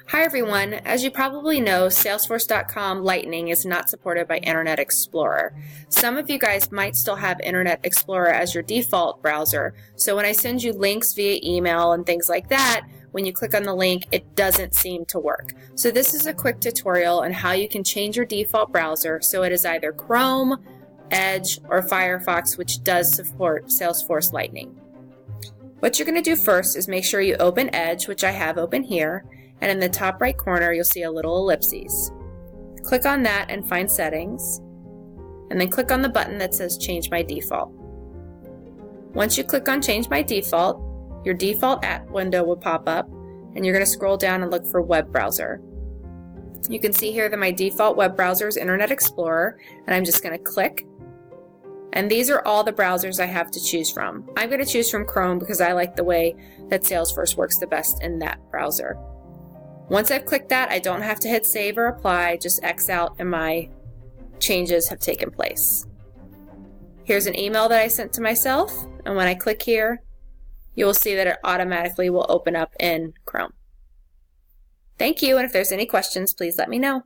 Hi everyone, as you probably know, Salesforce.com Lightning is not supported by Internet Explorer. Some of you guys might still have Internet Explorer as your default browser, so when I send you links via email and things like that, when you click on the link, it doesn't seem to work. So this is a quick tutorial on how you can change your default browser so it is either Chrome, Edge, or Firefox, which does support Salesforce Lightning. What you're going to do first is make sure you open Edge, which I have open here, and in the top right corner you'll see a little ellipses. Click on that and find Settings, and then click on the button that says Change My Default. Once you click on Change My Default, your default app window will pop up, and you're going to scroll down and look for Web Browser. You can see here that my default web browser is Internet Explorer, and I'm just going to click. And these are all the browsers I have to choose from. I'm going to choose from Chrome because I like the way that Salesforce works the best in that browser. Once I've clicked that, I don't have to hit save or apply, just X out and my changes have taken place. Here's an email that I sent to myself, and when I click here, you will see that it automatically will open up in Chrome. Thank you, and if there's any questions, please let me know.